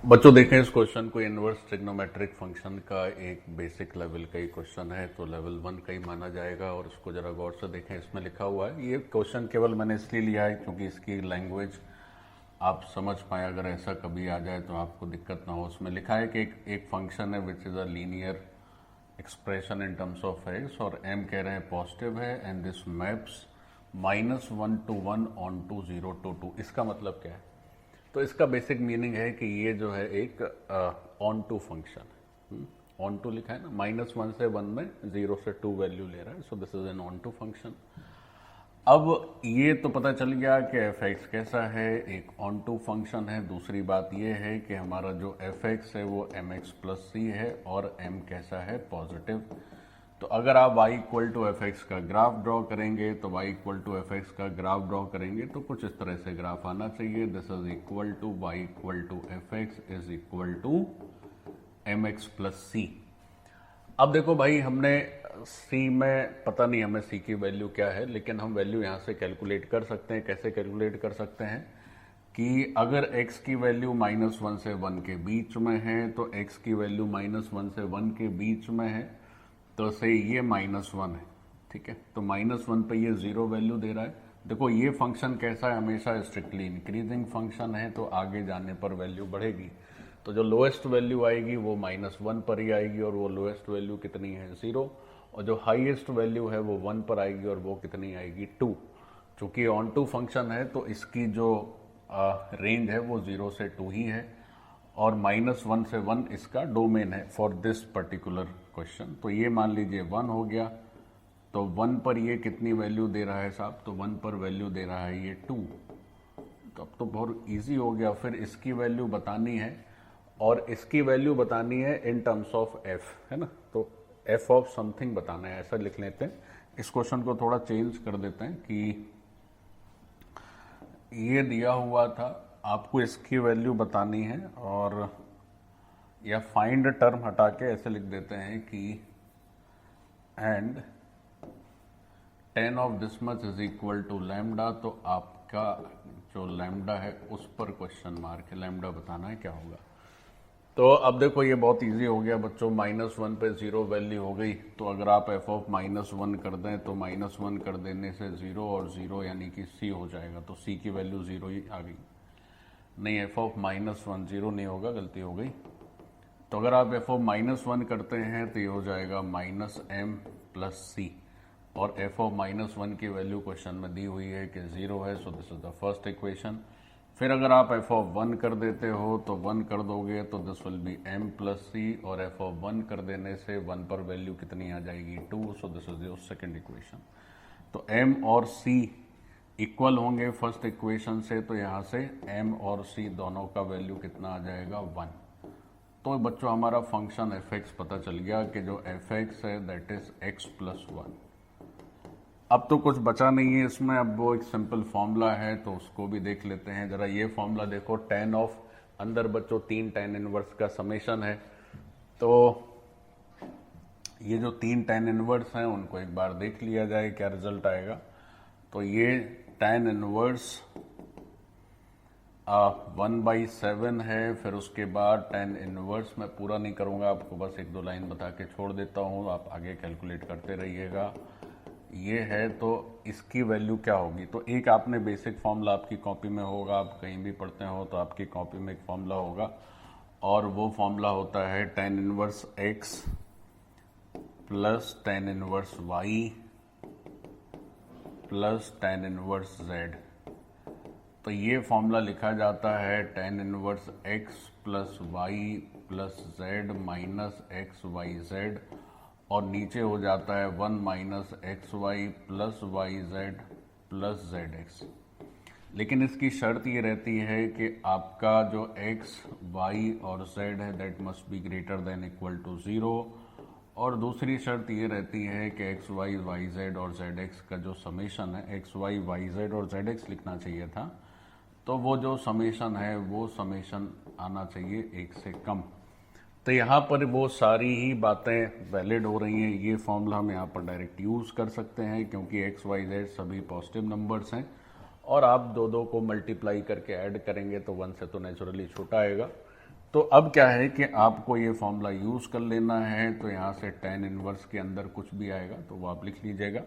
बच्चों देखें इस क्वेश्चन को, इनवर्स ट्रिग्नोमेट्रिक फंक्शन का एक बेसिक लेवल का ही क्वेश्चन है, तो लेवल 1 का ही माना जाएगा। और इसको जरा गौर से देखें, इसमें लिखा हुआ है, ये क्वेश्चन केवल मैंने इसलिए लिया है क्योंकि इसकी लैंग्वेज आप समझ पाए, अगर ऐसा कभी आ जाए तो आपको दिक्कत ना हो। उसमें लिखा है कि एक फंक्शन है which is a linear expression in terms of x, और एम कह रहे हैं पॉजिटिव है, and this maps -1 to 1 onto 0 to 2। इसका मतलब क्या है? तो इसका बेसिक मीनिंग है कि ये जो है एक ऑन टू फंक्शन है। ऑन टू लिखा है ना, -1 से 1 में 0 से 2 वैल्यू ले रहा है, so this is an onto function. अब ये तो पता चल गया कि एफ एक्स कैसा है, एक ऑन टू फंक्शन है। दूसरी बात ये है कि हमारा जो एफ एक्स है वो एम एक्स प्लस सी है, और एम कैसा है? पॉजिटिव। तो अगर आप y equal to F X का ग्राफ ड्रॉ करेंगे, तो y equal to F X का ग्राफ ड्रॉ करेंगे तो कुछ इस तरह से ग्राफ आना चाहिए। This is equal to y equal to F X is equal to M X plus C. अब देखो भाई, हमने c में पता नहीं हमें c की वैल्यू क्या है, लेकिन हम वैल्यू यहां से कैलकुलेट कर सकते हैं। कैसे कैलकुलेट कर सकते हैं कि अगर x की वैल्यू -1 से 1 के बीच में है, तो x की वैल्यू -1 से 1 के बीच में है, तो से ये -1 है, ठीक है। तो -1 पे ये 0 वैल्यू दे रहा है। देखो ये फंक्शन कैसा है, हमेशा स्ट्रिक्टली इंक्रीजिंग फंक्शन है, तो आगे जाने पर वैल्यू बढ़ेगी। तो जो लोएस्ट वैल्यू आएगी वो -1 पर ही आएगी, और वो लोएस्ट वैल्यू कितनी है? 0। और जो हाईएस्ट वैल्यू है वो 1 पर आएगी, और वो कितनी आएगी? 2। चूंकि ऑन टू फंक्शन है तो इसकी जो रेंज है वो 0 से 2 ही है, और -1 से 1 इसका डोमेन है फॉर दिस पर्टिकुलर क्वेश्चन। तो ये मान लीजिए 1 हो गया, तो 1 पर ये कितनी वैल्यू दे रहा है साहब? तो 1 पर वैल्यू दे रहा है ये 2। तो अब तो बहुत इजी हो गया। फिर इसकी वैल्यू बतानी है, और इसकी वैल्यू बतानी है इन टर्म्स ऑफ एफ, है ना। तो एफ ऑफ समथिंग बताना है, ऐसा लिख लेते हैं। इस क्वेश्चन को थोड़ा चेंज कर देते हैं कि ये दिया हुआ था, आपको इसकी वैल्यू बतानी है, और या फाइंड टर्म हटा के ऐसे लिख देते हैं कि and tan of this much is equal to lambda. तो आपका जो लैम्डा है उस पर क्वेश्चन मार्क है, लैम्डा बताना है क्या होगा। तो अब देखो ये बहुत इजी हो गया बच्चों, -1 पे 0 वैल्यू हो गई। तो अगर आप f ऑफ -1 कर दें तो -1 कर देने से 0 और 0 यानी कि c हो जाएगा। तो c की वैल्यू 0 ही आ गई। नहीं, f ऑफ -1 0 नहीं होगा, गलती हो गई। तो अगर आप f ऑफ -1 करते हैं तो ये हो जाएगा -m प्लस c, और f ऑफ -1 की वैल्यू क्वेश्चन में दी हुई है कि 0 है, so this is the first equation. फिर अगर आप f ऑफ 1 कर देते हो तो 1 कर दोगे तो this will be m plus C, और f ऑफ 1 कर देने से 1 पर वैल्यू कितनी आ जाएगी? 2। सो this is your second equation. तो m और c इक्वल होंगे फर्स्ट इक्वेशन से, तो यहाँ से m और c दोनों का वैल्यू कितना आ जाएगा? 1। तो बच्चों हमारा फंक्शन f x पता चल गया कि जो f x है दैट इज x प्लस 1। अब तो कुछ बचा नहीं है इसमें, अब वो एक सिंपल फॉर्मूला है तो उसको भी देख लेते हैं। जरा ये फॉर्मूला देखो, tan ऑफ, अंदर बच्चों 3 tan इनवर्स का समेशन है। तो ये जो 3 tan इनवर्स हैं उनको एक बार देख लिया जाए क्या रिजल्ट आएगा। तो ये tan इनवर्स 1/7 है। फिर उसके बाद tan इनवर्स मैं पूरा नहीं करूंगा, आपको बस 1-2 लाइन बता के छोड़ देता हूं, आप आगे कैलकुलेट करते रहिएगा। ये है, तो इसकी वैल्यू क्या होगी? तो एक आपने बेसिक फॉर्मूला आपकी कॉपी में होगा, आप कहीं भी पढ़ते हो तो आपकी कॉपी में एक फॉर्मूला होगा, और वो फॉर्मूला होता है tan inverse x plus tan inverse y plus tan inverse z। तो ये फॉर्मूला लिखा जाता है tan inverse x plus y plus z minus x y z, और नीचे हो जाता है 1 minus x y plus y z plus z x. लेकिन इसकी शर्त ये रहती है कि आपका जो x, y और z है that must be greater than equal to 0, और दूसरी शर्त ये रहती है कि x, y, y, z और z x का जो समेशन है, x, y, y, z और z x लिखना चाहिए था, तो वो जो समेशन है वो समेशन आना चाहिए 1 से कम। तो यहाँ पर वो सारी ही बातें वैलिड हो रही हैं। ये फॉर्मूला हम यहाँ पर डायरेक्ट यूज़ कर सकते हैं क्योंकि x, y, z सभी पॉजिटिव नंबर्स हैं, और आप दो दो को मल्टीप्लाई करके ऐड करेंगे तो 1 से तो नेचुरली छोटा आएगा। तो अब क्या है कि आपको ये फॉर्मूला यूज कर लेना है। तो यहाँ से tan इनवर्स के अंदर कुछ भी आएगा तो वो आप लिख लीजिएगा।